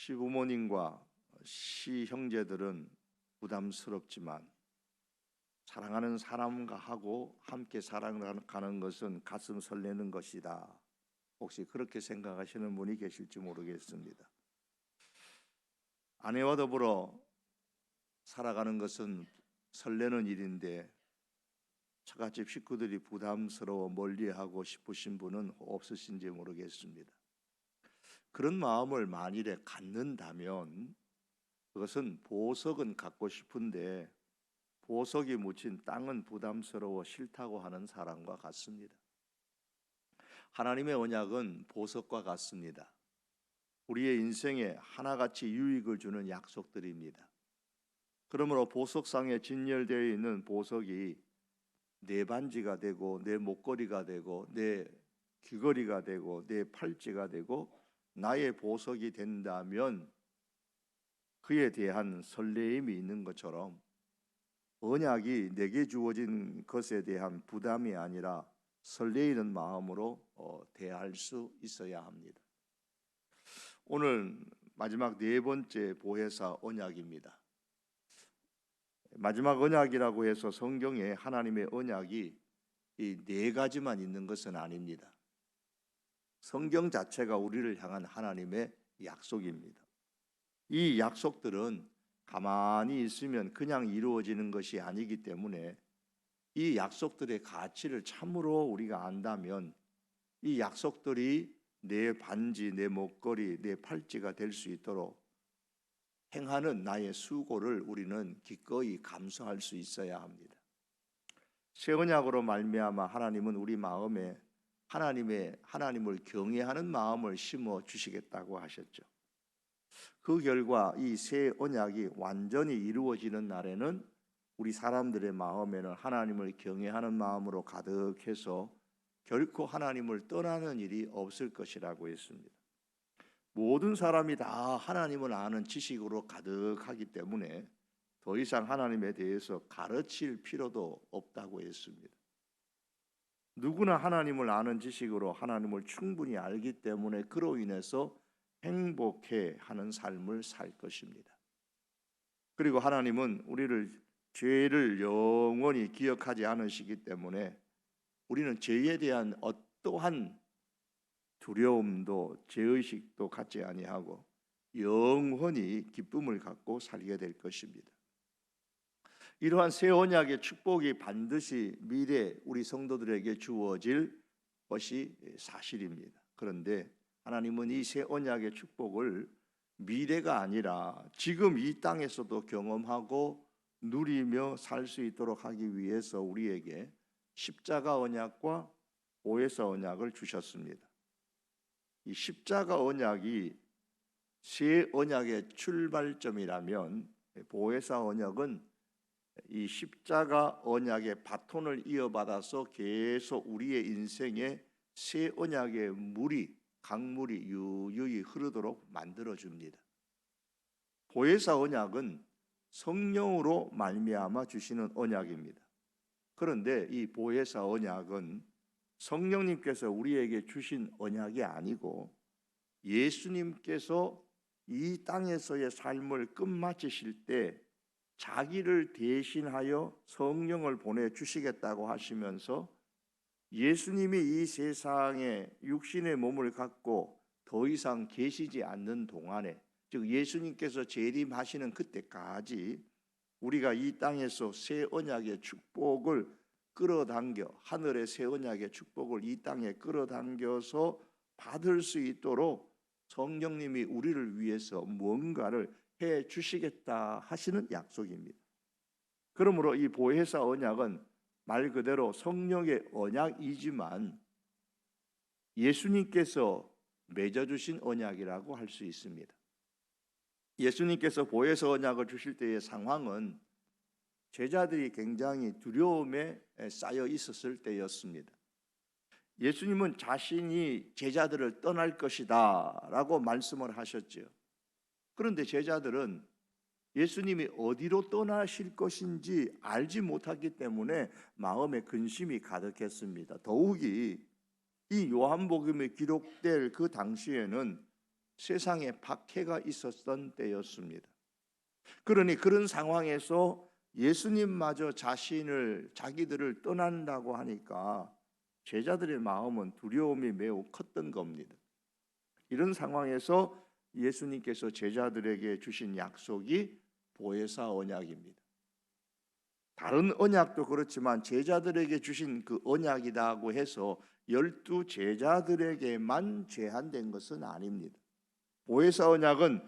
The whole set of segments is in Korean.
시부모님과 시형제들은 부담스럽지만 사랑하는 사람과 하고 함께 살아가는 것은 가슴 설레는 것이다. 혹시 그렇게 생각하시는 분이 계실지 모르겠습니다. 아내와 더불어 살아가는 것은 설레는 일인데 처갓집 식구들이 부담스러워 멀리하고 싶으신 분은 없으신지 모르겠습니다. 그런 마음을 만일에 갖는다면 그것은 보석은 갖고 싶은데 보석이 묻힌 땅은 부담스러워 싫다고 하는 사람과 같습니다. 하나님의 언약은 보석과 같습니다. 우리의 인생에 하나같이 유익을 주는 약속들입니다. 그러므로 보석상에 진열되어 있는 보석이 내 반지가 되고 내 목걸이가 되고 내 귀걸이가 되고 내 팔찌가 되고 나의 보석이 된다면 그에 대한 설레임이 있는 것처럼 언약이 내게 주어진 것에 대한 부담이 아니라 설레이는 마음으로 대할 수 있어야 합니다. 오늘 마지막 네 번째 보혜사 언약입니다. 마지막 언약이라고 해서 성경에 하나님의 언약이 이 네 가지만 있는 것은 아닙니다. 성경 자체가 우리를 향한 하나님의 약속입니다. 이 약속들은 가만히 있으면 그냥 이루어지는 것이 아니기 때문에 이 약속들의 가치를 참으로 우리가 안다면 이 약속들이 내 반지, 내 목걸이, 내 팔찌가 될 수 있도록 행하는 나의 수고를 우리는 기꺼이 감수할 수 있어야 합니다. 새 언약으로 말미암아 하나님은 우리 마음에 하나님을 경외하는 마음을 심어 주시겠다고 하셨죠. 그 결과 이 새 언약이 완전히 이루어지는 날에는 우리 사람들의 마음에는 하나님을 경외하는 마음으로 가득해서 결코 하나님을 떠나는 일이 없을 것이라고 했습니다. 모든 사람이 다 하나님을 아는 지식으로 가득하기 때문에 더 이상 하나님에 대해서 가르칠 필요도 없다고 했습니다. 누구나 하나님을 아는 지식으로 하나님을 충분히 알기 때문에 그로 인해서 행복해하는 삶을 살 것입니다. 그리고 하나님은 우리를 죄를 영원히 기억하지 않으시기 때문에 우리는 죄에 대한 어떠한 두려움도 죄의식도 갖지 아니하고 영원히 기쁨을 갖고 살게 될 것입니다. 이러한 새 언약의 축복이 반드시 미래 우리 성도들에게 주어질 것이 사실입니다. 그런데 하나님은 이 새 언약의 축복을 미래가 아니라 지금 이 땅에서도 경험하고 누리며 살 수 있도록 하기 위해서 우리에게 십자가 언약과 보혜사 언약을 주셨습니다. 이 십자가 언약이 새 언약의 출발점이라면 보혜사 언약은 이 십자가 언약의 바톤을 이어받아서 계속 우리의 인생에 새 언약의 강물이 유유히 흐르도록 만들어줍니다. 보혜사 언약은 성령으로 말미암아 주시는 언약입니다. 그런데 이 보혜사 언약은 성령님께서 우리에게 주신 언약이 아니고 예수님께서 이 땅에서의 삶을 끝마치실 때 자기를 대신하여 성령을 보내주시겠다고 하시면서 예수님이 이 세상에 육신의 몸을 갖고 더 이상 계시지 않는 동안에, 즉 예수님께서 재림하시는 그때까지 우리가 이 땅에서 새 언약의 축복을 끌어당겨, 하늘의 새 언약의 축복을 이 땅에 끌어당겨서 받을 수 있도록 성령님이 우리를 위해서 뭔가를 해 주시겠다 하시는 약속입니다. 그러므로 이 보혜사 언약은 말 그대로 성령의 언약이지만 예수님께서 맺어주신 언약이라고 할 수 있습니다. 예수님께서 보혜사 언약을 주실 때의 상황은 제자들이 굉장히 두려움에 쌓여 있었을 때였습니다. 예수님은 자신이 제자들을 떠날 것이다 라고 말씀을 하셨죠. 그런데 제자들은 예수님이 어디로 떠나실 것인지 알지 못하기 때문에 마음에 근심이 가득했습니다. 더욱이 이 요한복음에 기록될 그 당시에는 세상에 박해가 있었던 때였습니다. 그러니 그런 상황에서 예수님마저 자기들을 떠난다고 하니까 제자들의 마음은 두려움이 매우 컸던 겁니다. 이런 상황에서 예수님께서 제자들에게 주신 약속이 보혜사 언약입니다. 다른 언약도 그렇지만 제자들에게 주신 그 언약이라고 해서 12 제자들에게만 제한된 것은 아닙니다. 보혜사 언약은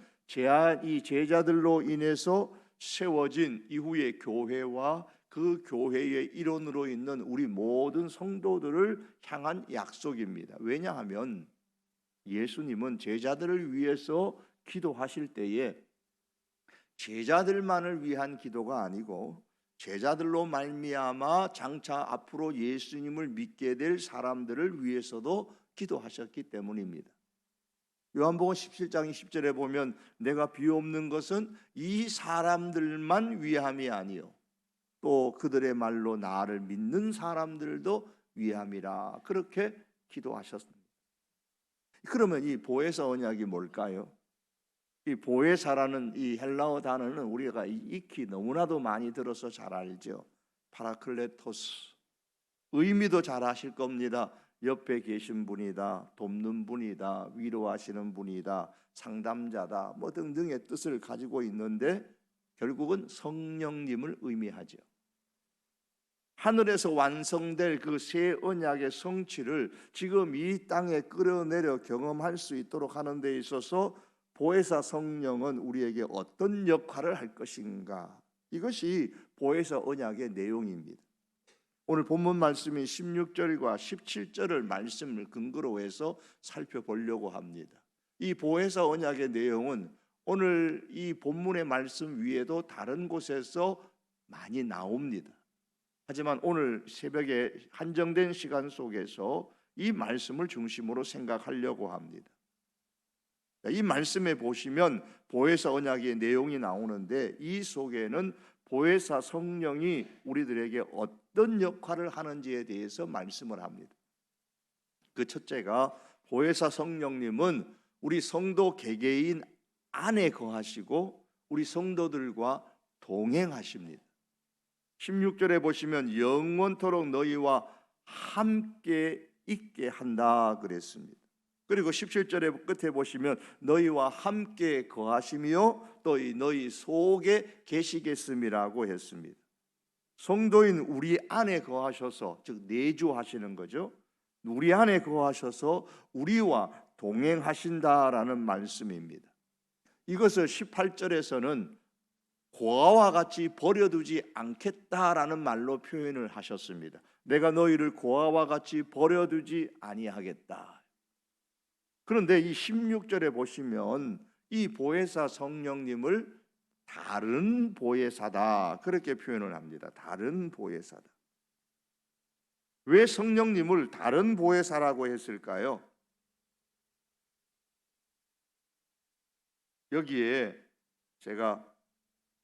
이 제자들로 인해서 세워진 이후의 교회와 그 교회의 일원으로 있는 우리 모든 성도들을 향한 약속입니다. 왜냐하면 예수님은 제자들을 위해서 기도하실 때에 제자들만을 위한 기도가 아니고 제자들로 말미암아 장차 앞으로 예수님을 믿게 될 사람들을 위해서도 기도하셨기 때문입니다. 요한복음 17장 10절에 보면 내가 비옵는 것은 이 사람들만 위함이 아니요 또 그들의 말로 나를 믿는 사람들도 위함이라 그렇게 기도하셨습니다. 그러면 이 보혜사 언약이 뭘까요? 이 보혜사라는 이 헬라어 단어는 우리가 익히 너무나도 많이 들어서 잘 알죠. 파라클레토스, 의미도 잘 아실 겁니다. 옆에 계신 분이다, 돕는 분이다, 위로하시는 분이다, 상담자다 뭐 등등의 뜻을 가지고 있는데 결국은 성령님을 의미하죠. 하늘에서 완성될 그 새 언약의 성취를 지금 이 땅에 끌어내려 경험할 수 있도록 하는 데 있어서 보혜사 성령은 우리에게 어떤 역할을 할 것인가, 이것이 보혜사 언약의 내용입니다. 오늘 본문 말씀인 16절과 17절을 말씀을 근거로 해서 살펴보려고 합니다. 이 보혜사 언약의 내용은 오늘 이 본문의 말씀 위에도 다른 곳에서 많이 나옵니다. 하지만 오늘 새벽에 한정된 시간 속에서 이 말씀을 중심으로 생각하려고 합니다. 이 말씀에 보시면 보혜사 언약의 내용이 나오는데 이 속에는 보혜사 성령이 우리들에게 어떤 역할을 하는지에 대해서 말씀을 합니다. 그 첫째가 보혜사 성령님은 우리 성도 개개인 안에 거하시고 우리 성도들과 동행하십니다. 16절에 보시면 영원토록 너희와 함께 있게 한다 그랬습니다. 그리고 17절의 끝에 보시면 너희와 함께 거하시며 또 너희 속에 계시겠음이라고 했습니다. 성도인 우리 안에 거하셔서, 즉 내주하시는 거죠. 우리 안에 거하셔서 우리와 동행하신다라는 말씀입니다. 이것을 18절에서는 고아와 같이 버려두지 않겠다라는 말로 표현을 하셨습니다. 내가 너희를 고아와 같이 버려두지 아니하겠다. 그런데 이 16절에 보시면 이 보혜사 성령님을 다른 보혜사다 그렇게 표현을 합니다. 다른 보혜사다. 왜 성령님을 다른 보혜사라고 했을까요? 여기에 제가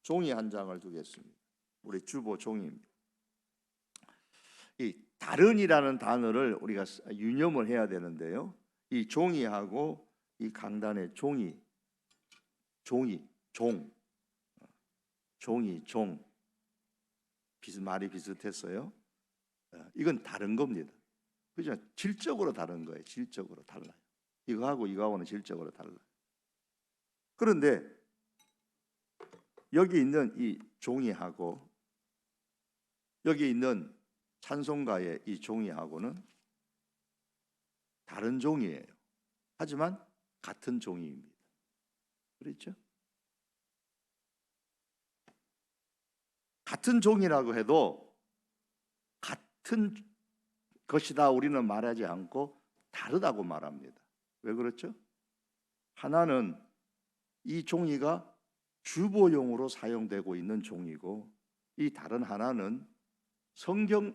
종이 한 장을 두겠습니다. 우리 주보 종이입니다. 이 다른이라는 단어를 우리가 유념을 해야 되는데요. 이 종이하고 이 강단의 종이, 말이 비슷했어요. 이건 다른 겁니다. 그죠? 질적으로 다른 거예요. 질적으로 달라요. 이거하고는 질적으로 달라요. 그런데 여기 있는 이 종이하고 여기 있는 찬송가의 이 종이하고는 다른 종이에요. 하지만 같은 종이입니다. 그렇죠? 같은 종이라고 해도 같은 것이다 우리는 말하지 않고 다르다고 말합니다. 왜 그렇죠? 하나는 이 종이가 주보용으로 사용되고 있는 종이고 이 다른 하나는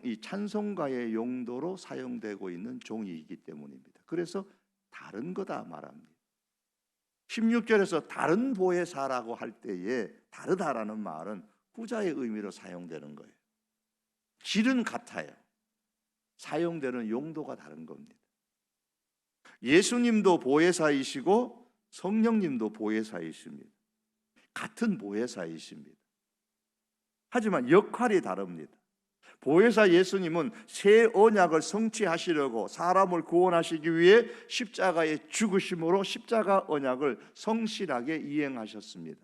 이 찬송가의 용도로 사용되고 있는 종이이기 때문입니다. 그래서 다른 거다 말합니다. 16절에서 다른 보혜사라고 할 때에 다르다라는 말은 후자의 의미로 사용되는 거예요. 질은 같아요. 사용되는 용도가 다른 겁니다. 예수님도 보혜사이시고 성령님도 보혜사이십니다. 같은 보혜사이십니다. 하지만 역할이 다릅니다. 보혜사 예수님은 새 언약을 성취하시려고 사람을 구원하시기 위해 십자가에 죽으심으로 십자가 언약을 성실하게 이행하셨습니다.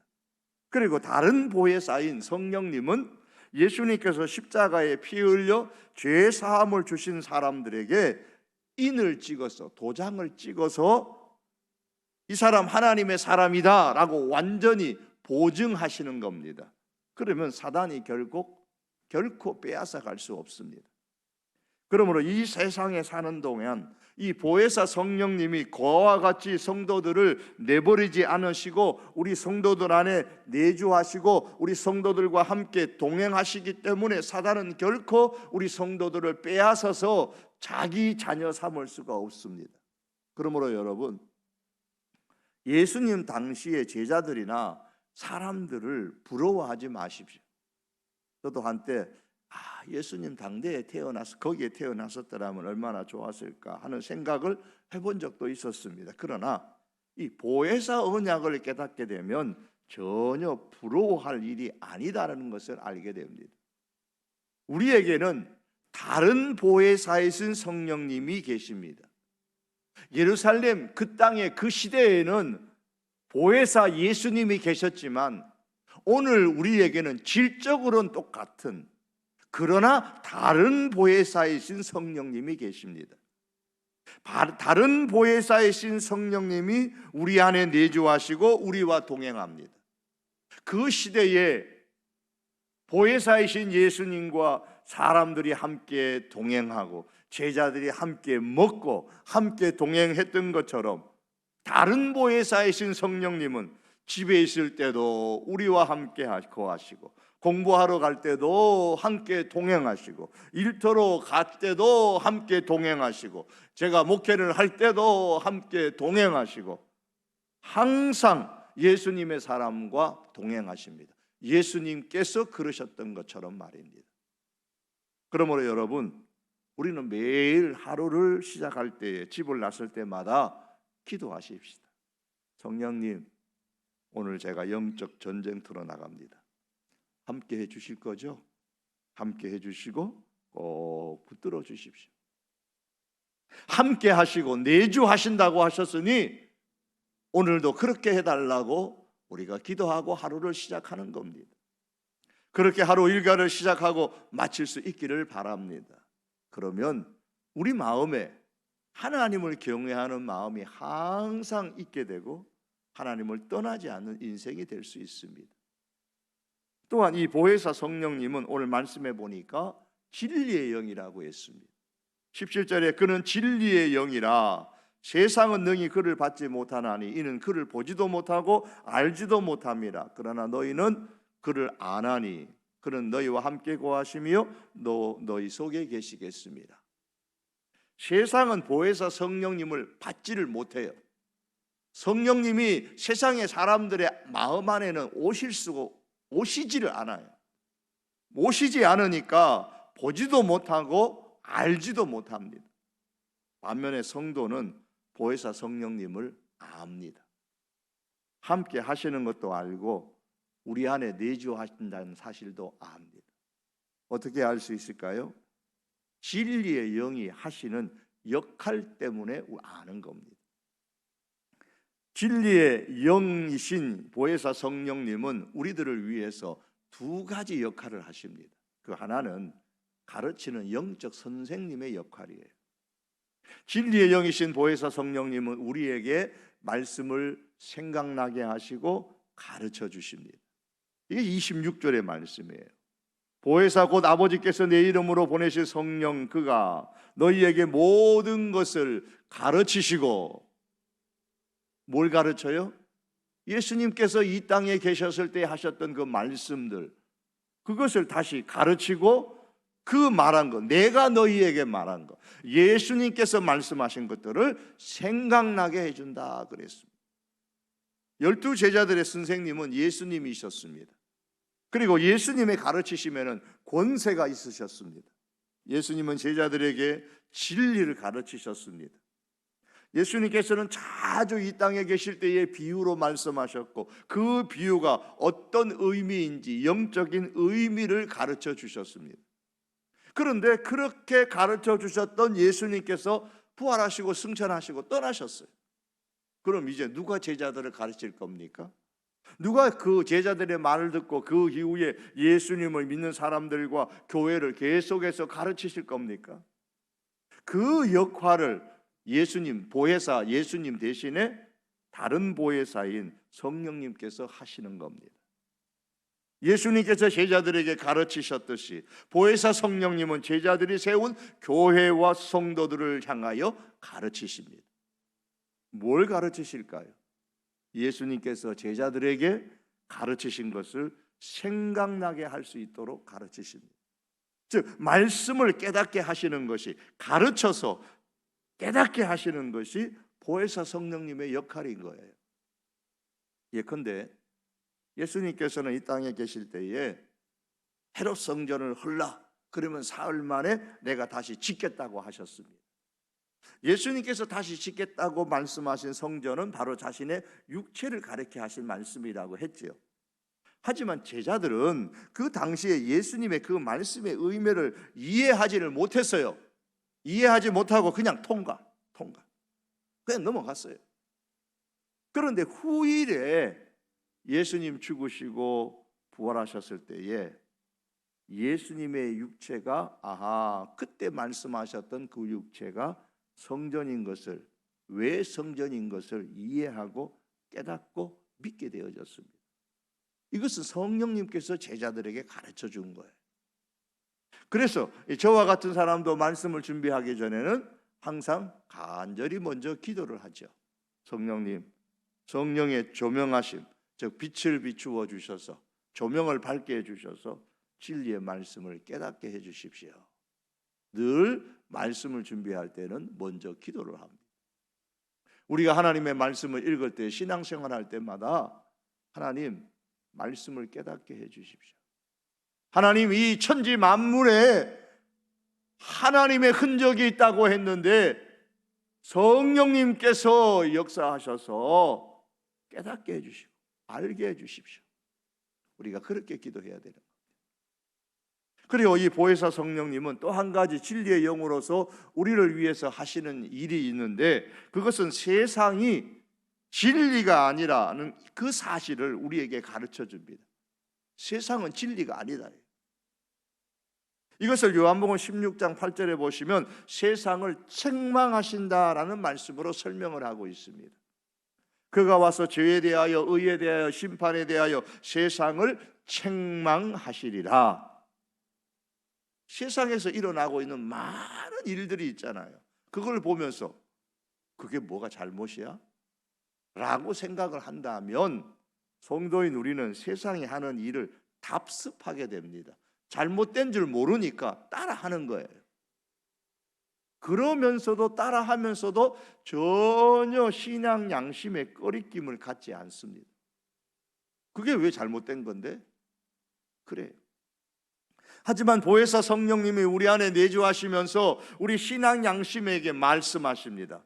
그리고 다른 보혜사인 성령님은 예수님께서 십자가에 피 흘려 죄 사함을 주신 사람들에게 인을 찍어서, 도장을 찍어서 이 사람 하나님의 사람이다 라고 완전히 보증하시는 겁니다. 그러면 사단이 결코 빼앗아 갈 수 없습니다. 그러므로 이 세상에 사는 동안 이 보혜사 성령님이 그와 같이 성도들을 내버리지 않으시고 우리 성도들 안에 내주하시고 우리 성도들과 함께 동행하시기 때문에 사단은 결코 우리 성도들을 빼앗아서 자기 자녀 삼을 수가 없습니다. 그러므로 여러분, 예수님 당시의 제자들이나 사람들을 부러워하지 마십시오. 저도 한때 예수님 당대에 태어나서 거기에 태어났었더라면 얼마나 좋았을까 하는 생각을 해본 적도 있었습니다. 그러나 이 보혜사 언약을 깨닫게 되면 전혀 부러워할 일이 아니다라는 것을 알게 됩니다. 우리에게는 다른 보혜사이신 성령님이 계십니다. 예루살렘 그 땅에 그 시대에는 보혜사 예수님이 계셨지만 오늘 우리에게는 질적으로는 똑같은 그러나 다른 보혜사이신 성령님이 계십니다. 다른 보혜사이신 성령님이 우리 안에 내주하시고 우리와 동행합니다. 그 시대에 보혜사이신 예수님과 사람들이 함께 동행하고 제자들이 함께 먹고 함께 동행했던 것처럼 다른 보혜사이신 성령님은 집에 있을 때도 우리와 함께 거하시고 공부하러 갈 때도 함께 동행하시고 일터로 갈 때도 함께 동행하시고 제가 목회를 할 때도 함께 동행하시고 항상 예수님의 사람과 동행하십니다. 예수님께서 그러셨던 것처럼 말입니다. 그러므로 여러분, 우리는 매일 하루를 시작할 때에 집을 나설 때마다 기도하십시다. 성령님, 오늘 제가 영적 전쟁터로 나갑니다. 함께 해주실 거죠? 함께 해주시고 꼭 붙들어 주십시오. 함께 하시고 내주하신다고 하셨으니 오늘도 그렇게 해달라고 우리가 기도하고 하루를 시작하는 겁니다. 그렇게 하루 일과를 시작하고 마칠 수 있기를 바랍니다. 그러면 우리 마음에 하나님을 경외하는 마음이 항상 있게 되고 하나님을 떠나지 않는 인생이 될 수 있습니다. 또한 이 보혜사 성령님은 오늘 말씀해 보니까 진리의 영이라고 했습니다. 17절에 그는 진리의 영이라 세상은 능히 그를 받지 못하나니 이는 그를 보지도 못하고 알지도 못함이라. 그러나 너희는 그를 아나니 그는 너희와 함께 거하시며 너희 속에 계시겠습니다. 세상은 보혜사 성령님을 받지를 못해요. 성령님이 세상의 사람들의 마음 안에는 오시지를 않아요. 오시지 않으니까 보지도 못하고 알지도 못합니다. 반면에 성도는 보혜사 성령님을 압니다. 함께 하시는 것도 알고 우리 안에 내주하신다는 사실도 압니다. 어떻게 알 수 있을까요? 진리의 영이 하시는 역할 때문에 아는 겁니다. 진리의 영이신 보혜사 성령님은 우리들을 위해서 두 가지 역할을 하십니다. 그 하나는 가르치는 영적 선생님의 역할이에요. 진리의 영이신 보혜사 성령님은 우리에게 말씀을 생각나게 하시고 가르쳐 주십니다. 이게 26절의 말씀이에요. 보혜사 곧 아버지께서 내 이름으로 보내실 성령 그가 너희에게 모든 것을 가르치시고, 뭘 가르쳐요? 예수님께서 이 땅에 계셨을 때 하셨던 그 말씀들, 그것을 다시 가르치고 그 말한 것, 내가 너희에게 말한 것, 예수님께서 말씀하신 것들을 생각나게 해준다 그랬습니다. 12 제자들의 선생님은 예수님이셨습니다. 그리고 예수님의 가르치심에는 권세가 있으셨습니다. 예수님은 제자들에게 진리를 가르치셨습니다. 예수님께서는 자주 이 땅에 계실 때의 비유로 말씀하셨고, 그 비유가 어떤 의미인지 영적인 의미를 가르쳐 주셨습니다. 그런데 그렇게 가르쳐 주셨던 예수님께서 부활하시고 승천하시고 떠나셨어요. 그럼 이제 누가 제자들을 가르칠 겁니까? 누가 그 제자들의 말을 듣고 그 이후에 예수님을 믿는 사람들과 교회를 계속해서 가르치실 겁니까? 그 역할을 예수님, 보혜사 예수님 대신에 다른 보혜사인 성령님께서 하시는 겁니다. 예수님께서 제자들에게 가르치셨듯이 보혜사 성령님은 제자들이 세운 교회와 성도들을 향하여 가르치십니다. 뭘 가르치실까요? 예수님께서 제자들에게 가르치신 것을 생각나게 할 수 있도록 가르치십니다. 즉 말씀을 깨닫게 하시는 것이, 가르쳐서 깨닫게 하시는 것이 보혜사 성령님의 역할인 거예요. 예컨대 예수님께서는 이 땅에 계실 때에 헤롯 성전을 헐라 그러면 사흘 만에 내가 다시 짓겠다고 하셨습니다. 예수님께서 다시 짓겠다고 말씀하신 성전은 바로 자신의 육체를 가리켜 하신 말씀이라고 했지요. 하지만 제자들은 그 당시에 예수님의 그 말씀의 의미를 이해하지를 못했어요. 이해하지 못하고 그냥 통과 그냥 넘어갔어요. 그런데 후일에 예수님 죽으시고 부활하셨을 때에 예수님의 육체가 그때 말씀하셨던 그 육체가 성전인 것을, 왜 성전인 것을 이해하고 깨닫고 믿게 되어졌습니다. 이것은 성령님께서 제자들에게 가르쳐 준 거예요. 그래서 저와 같은 사람도 말씀을 준비하기 전에는 항상 간절히 먼저 기도를 하죠. 성령님, 성령의 조명하심, 즉 빛을 비추어 주셔서 조명을 밝게 해주셔서 진리의 말씀을 깨닫게 해주십시오. 늘 말씀을 준비할 때는 먼저 기도를 합니다. 우리가 하나님의 말씀을 읽을 때, 신앙생활할 때마다 하나님 말씀을 깨닫게 해주십시오. 하나님, 이 천지 만물에 하나님의 흔적이 있다고 했는데 성령님께서 역사하셔서 깨닫게 해주시고 알게 해주십시오. 우리가 그렇게 기도해야 되는 겁니다. 그리고 이 보혜사 성령님은 또 한 가지 진리의 영으로서 우리를 위해서 하시는 일이 있는데, 그것은 세상이 진리가 아니라는 그 사실을 우리에게 가르쳐 줍니다. 세상은 진리가 아니다. 이것을 요한복음 16장 8절에 보시면 세상을 책망하신다라는 말씀으로 설명을 하고 있습니다. 그가 와서 죄에 대하여 의에 대하여 심판에 대하여 세상을 책망하시리라. 세상에서 일어나고 있는 많은 일들이 있잖아요. 그걸 보면서 그게 뭐가 잘못이야? 라고 생각을 한다면 성도인 우리는 세상이 하는 일을 답습하게 됩니다. 잘못된 줄 모르니까 따라하는 거예요. 그러면서도 따라하면서도 전혀 신앙 양심의 꺼리낌을 갖지 않습니다. 그게 왜 잘못된 건데? 그래요. 하지만 보혜사 성령님이 우리 안에 내주하시면서 우리 신앙 양심에게 말씀하십니다.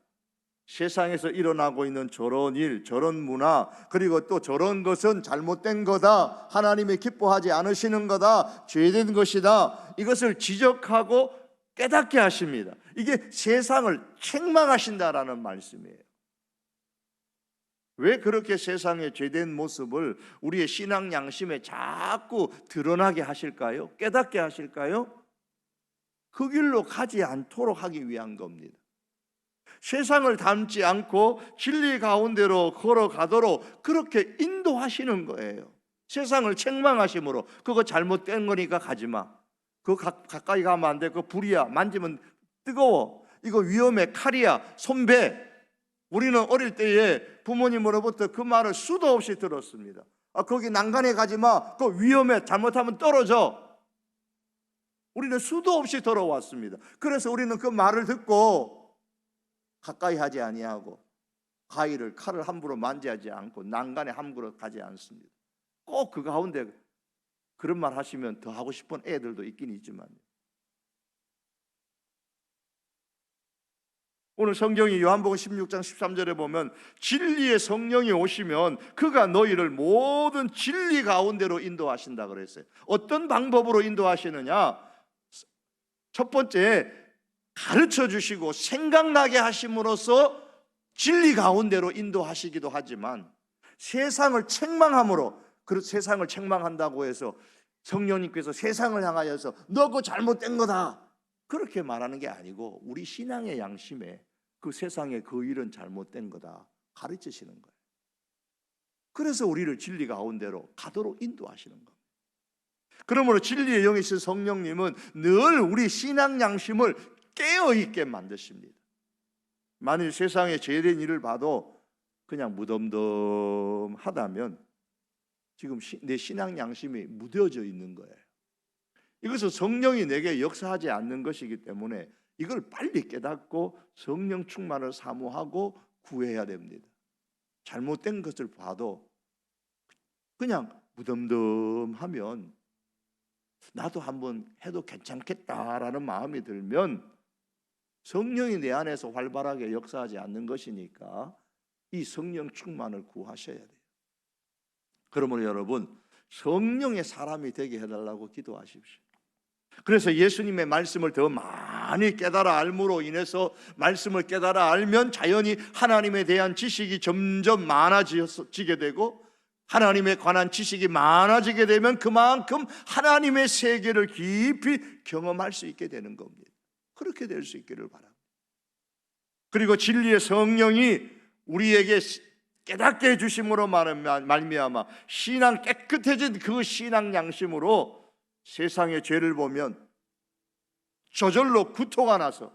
세상에서 일어나고 있는 저런 일, 저런 문화, 그리고 또 저런 것은 잘못된 거다, 하나님이 기뻐하지 않으시는 거다, 죄된 것이다, 이것을 지적하고 깨닫게 하십니다. 이게 세상을 책망하신다라는 말씀이에요. 왜 그렇게 세상의 죄된 모습을 우리의 신앙 양심에 자꾸 드러나게 하실까요? 깨닫게 하실까요? 그 길로 가지 않도록 하기 위한 겁니다. 세상을 닮지 않고 진리 가운데로 걸어가도록 그렇게 인도하시는 거예요. 세상을 책망하심으로 그거 잘못된 거니까 가지마, 그거 가까이 가면 안 돼, 그거 불이야, 만지면 뜨거워, 이거 위험해, 칼이야, 손배. 우리는 어릴 때에 부모님으로부터 그 말을 수도 없이 들었습니다. 거기 난간에 가지마, 그거 위험해, 잘못하면 떨어져. 우리는 수도 없이 들어왔습니다. 그래서 우리는 그 말을 듣고 가까이 하지 아니하고 가위를, 칼을 함부로 만지지 않고 난간에 함부로 가지 않습니다. 꼭 그 가운데 그런 말 하시면 더 하고 싶은 애들도 있긴 있지만, 오늘 성경이 요한복음 16장 13절에 보면 진리의 성령이 오시면 그가 너희를 모든 진리 가운데로 인도하신다 그랬어요. 어떤 방법으로 인도하시느냐? 첫 번째, 가르쳐 주시고 생각나게 하심으로써 진리 가운데로 인도하시기도 하지만, 세상을 책망함으로, 세상을 책망한다고 해서 성령님께서 세상을 향하여서 너 그거 잘못된 거다 그렇게 말하는 게 아니고, 우리 신앙의 양심에 그 세상의 그 일은 잘못된 거다 가르치시는 거예요. 그래서 우리를 진리 가운데로 가도록 인도하시는 겁니다. 그러므로 진리의 영이신 성령님은 늘 우리 신앙 양심을 깨어있게 만드십니다. 만일 세상에 죄된 일을 봐도 그냥 무덤덤하다면 지금 내 신앙 양심이 무뎌져 있는 거예요. 이것은 성령이 내게 역사하지 않는 것이기 때문에 이걸 빨리 깨닫고 성령 충만을 사모하고 구해야 됩니다. 잘못된 것을 봐도 그냥 무덤덤하면 나도 한번 해도 괜찮겠다라는 마음이 들면 성령이 내 안에서 활발하게 역사하지 않는 것이니까 이 성령 충만을 구하셔야 돼요. 그러므로 여러분, 성령의 사람이 되게 해달라고 기도하십시오. 그래서 예수님의 말씀을 더 많이 깨달아 알므로 인해서, 말씀을 깨달아 알면 자연히 하나님에 대한 지식이 점점 많아지게 되고, 하나님에 관한 지식이 많아지게 되면 그만큼 하나님의 세계를 깊이 경험할 수 있게 되는 겁니다. 그렇게 될 수 있기를 바랍니다. 그리고 진리의 성령이 우리에게 깨닫게 해주심으로 말미암아 신앙 깨끗해진 그 신앙 양심으로 세상의 죄를 보면 저절로 구토가 나서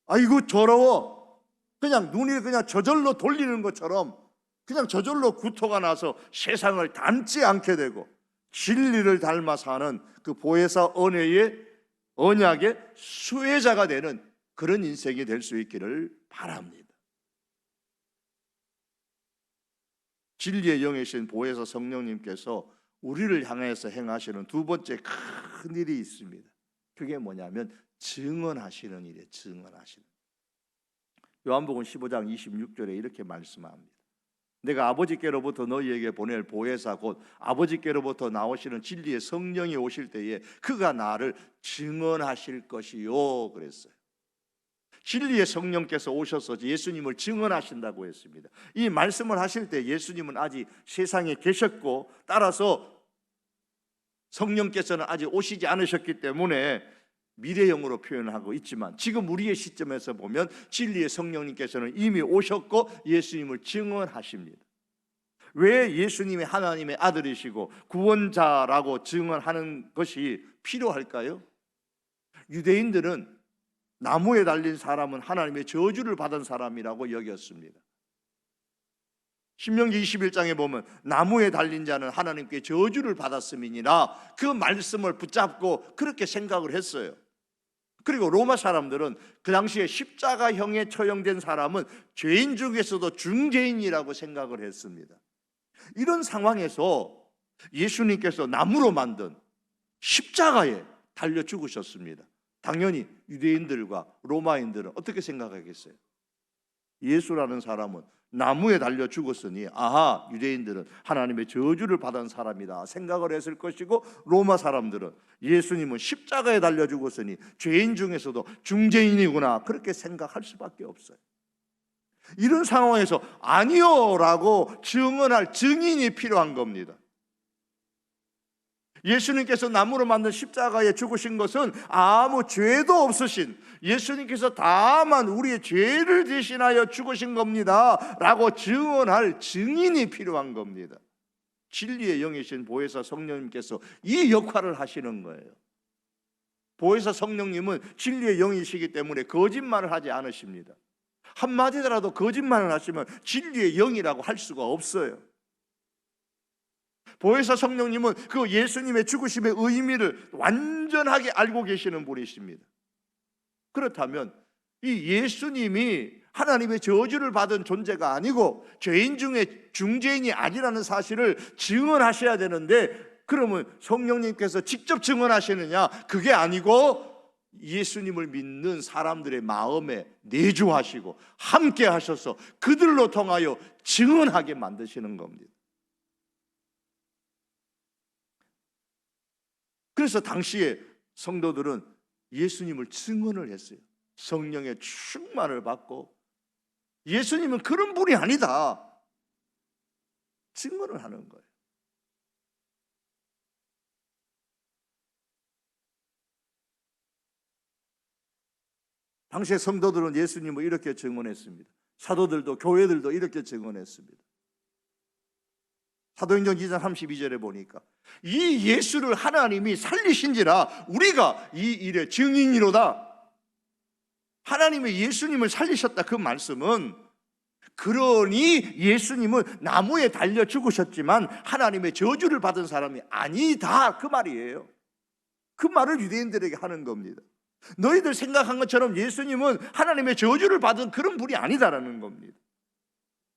아이고 더러워, 그냥 눈이 그냥 저절로 돌리는 것처럼 그냥 저절로 구토가 나서 세상을 닮지 않게 되고 진리를 닮아 사는 그 보혜사 언약의 수혜자가 되는 그런 인생이 될 수 있기를 바랍니다. 진리의 영이신 보혜사 성령님께서 우리를 향해서 행하시는 두 번째 큰 일이 있습니다. 그게 뭐냐면 증언하시는 일이에요. 증언하시는. 요한복음 15장 26절에 이렇게 말씀합니다. 내가 아버지께로부터 너희에게 보낼 보혜사 곧 아버지께로부터 나오시는 진리의 성령이 오실 때에 그가 나를 증언하실 것이요 그랬어요. 진리의 성령께서 오셔서 예수님을 증언하신다고 했습니다. 이 말씀을 하실 때 예수님은 아직 세상에 계셨고, 따라서 성령께서는 아직 오시지 않으셨기 때문에 미래형으로 표현하고 있지만, 지금 우리의 시점에서 보면 진리의 성령님께서는 이미 오셨고 예수님을 증언하십니다. 왜 예수님이 하나님의 아들이시고 구원자라고 증언하는 것이 필요할까요? 유대인들은 나무에 달린 사람은 하나님의 저주를 받은 사람이라고 여겼습니다. 신명기 21장에 보면 나무에 달린 자는 하나님께 저주를 받았음이니라, 그 말씀을 붙잡고 그렇게 생각을 했어요. 그리고 로마 사람들은 그 당시에 십자가형에 처형된 사람은 죄인 중에서도 중죄인이라고 생각을 했습니다. 이런 상황에서 예수님께서 나무로 만든 십자가에 달려 죽으셨습니다. 당연히 유대인들과 로마인들은 어떻게 생각하겠어요? 예수라는 사람은 나무에 달려 죽었으니 아하, 유대인들은 하나님의 저주를 받은 사람이다 생각을 했을 것이고, 로마 사람들은 예수님은 십자가에 달려 죽었으니 죄인 중에서도 중죄인이구나 그렇게 생각할 수밖에 없어요. 이런 상황에서 아니요 라고 증언할 증인이 필요한 겁니다. 예수님께서 나무로 만든 십자가에 죽으신 것은 아무 죄도 없으신 예수님께서 다만 우리의 죄를 대신하여 죽으신 겁니다 라고 증언할 증인이 필요한 겁니다. 진리의 영이신 보혜사 성령님께서 이 역할을 하시는 거예요. 보혜사 성령님은 진리의 영이시기 때문에 거짓말을 하지 않으십니다. 한마디라도 거짓말을 하시면 진리의 영이라고 할 수가 없어요. 보혜사 성령님은 그 예수님의 죽으심의 의미를 완전하게 알고 계시는 분이십니다. 그렇다면 이 예수님이 하나님의 저주를 받은 존재가 아니고 죄인 중에 중죄인이 아니라는 사실을 증언하셔야 되는데, 그러면 성령님께서 직접 증언하시느냐? 그게 아니고 예수님을 믿는 사람들의 마음에 내주하시고 함께 하셔서 그들로 통하여 증언하게 만드시는 겁니다. 그래서 당시에 성도들은 예수님을 증언을 했어요. 성령의 충만을 받고 예수님은 그런 분이 아니다 증언을 하는 거예요. 당시에 성도들은 예수님을 이렇게 증언했습니다. 사도들도 교회들도 이렇게 증언했습니다. 사도행전 2장 32절에 보니까 이 예수를 하나님이 살리신지라 우리가 이 일의 증인이로다. 하나님의 예수님을 살리셨다. 그 말씀은 그러니 예수님은 나무에 달려 죽으셨지만 하나님의 저주를 받은 사람이 아니다 그 말이에요. 그 말을 유대인들에게 하는 겁니다. 너희들 생각한 것처럼 예수님은 하나님의 저주를 받은 그런 분이 아니다라는 겁니다.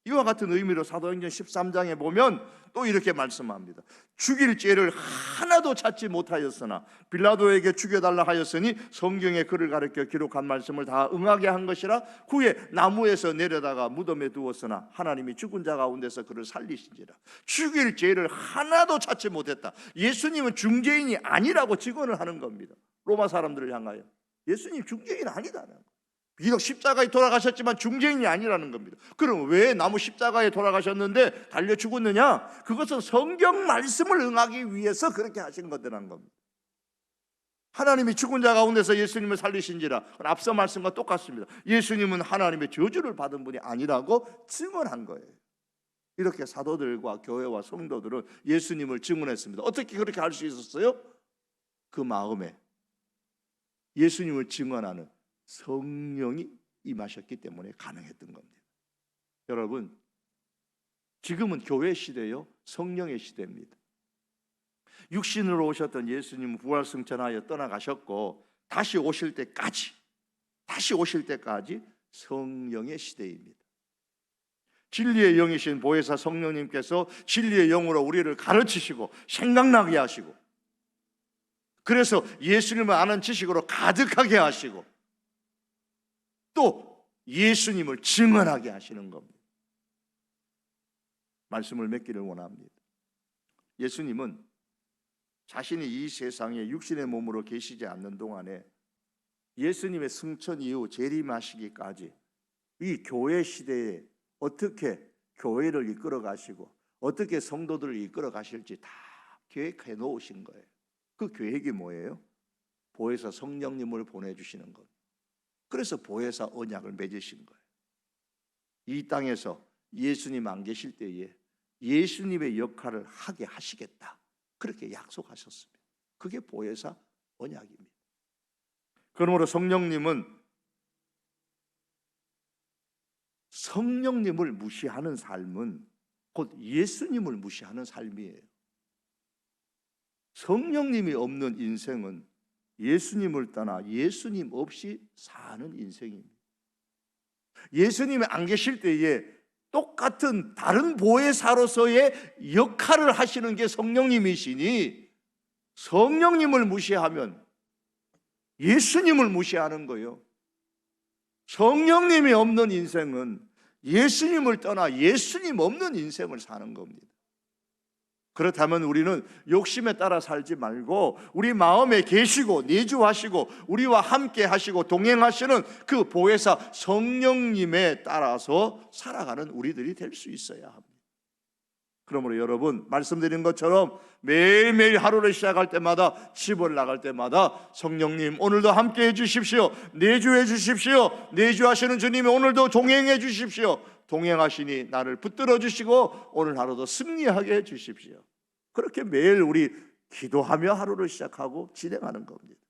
이와 같은 의미로 사도행전 13장에 보면 또 이렇게 말씀합니다. 죽일 죄를 하나도 찾지 못하였으나 빌라도에게 죽여달라 하였으니 성경에 그를 가르쳐 기록한 말씀을 다 응하게 한 것이라. 후에 나무에서 내려다가 무덤에 두었으나 하나님이 죽은 자 가운데서 그를 살리신지라. 죽일 죄를 하나도 찾지 못했다. 예수님은 중죄인이 아니라고 증언을 하는 겁니다. 로마 사람들을 향하여 예수님 중죄인 아니다라는 거예요. 비록 십자가에 돌아가셨지만 중죄인이 아니라는 겁니다. 그럼 왜 나무 십자가에 돌아가셨는데 달려 죽었느냐? 그것은 성경 말씀을 응하기 위해서 그렇게 하신 거라는 겁니다. 하나님이 죽은 자 가운데서 예수님을 살리신지라. 앞서 말씀과 똑같습니다. 예수님은 하나님의 저주를 받은 분이 아니라고 증언한 거예요. 이렇게 사도들과 교회와 성도들은 예수님을 증언했습니다. 어떻게 그렇게 할 수 있었어요? 그 마음에 예수님을 증언하는 성령이 임하셨기 때문에 가능했던 겁니다. 여러분, 지금은 교회 시대요, 성령의 시대입니다. 육신으로 오셨던 예수님은 부활승천하여 떠나가셨고 다시 오실 때까지 성령의 시대입니다. 진리의 영이신 보혜사 성령님께서 진리의 영으로 우리를 가르치시고 생각나게 하시고, 그래서 예수님을 아는 지식으로 가득하게 하시고 또 예수님을 증언하게 하시는 겁니다. 말씀을 맺기를 원합니다. 예수님은 자신이 이 세상에 육신의 몸으로 계시지 않는 동안에 예수님의 승천 이후 재림하시기까지 이 교회 시대에 어떻게 교회를 이끌어 가시고 어떻게 성도들을 이끌어 가실지 다 계획해 놓으신 거예요. 그 계획이 뭐예요? 보혜사 성령님을 보내주시는 것. 그래서 보혜사 언약을 맺으신 거예요. 이 땅에서 예수님 안 계실 때에 예수님의 역할을 하게 하시겠다, 그렇게 약속하셨습니다. 그게 보혜사 언약입니다. 그러므로 성령님을 무시하는 삶은 곧 예수님을 무시하는 삶이에요. 성령님이 없는 인생은 예수님을 떠나 예수님 없이 사는 인생입니다. 예수님이 안 계실 때에 똑같은 다른 보혜사로서의 역할을 하시는 게 성령님이시니 성령님을 무시하면 예수님을 무시하는 거예요. 성령님이 없는 인생은 예수님을 떠나 예수님 없는 인생을 사는 겁니다. 그렇다면 우리는 욕심에 따라 살지 말고 우리 마음에 계시고 내주하시고 우리와 함께 하시고 동행하시는 그 보혜사 성령님에 따라서 살아가는 우리들이 될 수 있어야 합니다. 그러므로 여러분, 말씀드린 것처럼 매일매일 하루를 시작할 때마다 집을 나갈 때마다 성령님 오늘도 함께 해주십시오, 내주해 주십시오, 내주하시는 주님이 오늘도 동행해 주십시오, 동행하시니 나를 붙들어 주시고 오늘 하루도 승리하게 해주십시오. 그렇게 매일 우리 기도하며 하루를 시작하고 진행하는 겁니다.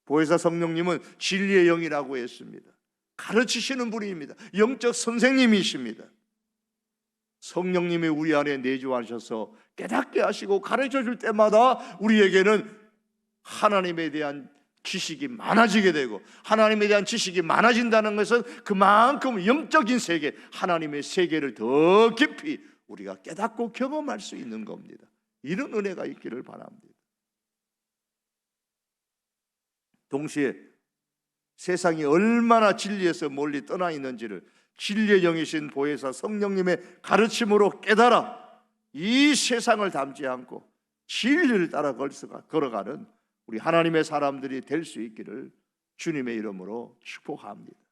보혜사 성령님은 진리의 영이라고 했습니다. 가르치시는 분입니다. 영적 선생님이십니다. 성령님이 우리 안에 내주하셔서 깨닫게 하시고 가르쳐 줄 때마다 우리에게는 하나님에 대한 지식이 많아지게 되고, 하나님에 대한 지식이 많아진다는 것은 그만큼 영적인 세계, 하나님의 세계를 더 깊이 우리가 깨닫고 경험할 수 있는 겁니다. 이런 은혜가 있기를 바랍니다. 동시에 세상이 얼마나 진리에서 멀리 떠나 있는지를 진리의 영이신 보혜사 성령님의 가르침으로 깨달아 이 세상을 담지 않고 진리를 따라 걸어가는 우리 하나님의 사람들이 될 수 있기를 주님의 이름으로 축복합니다.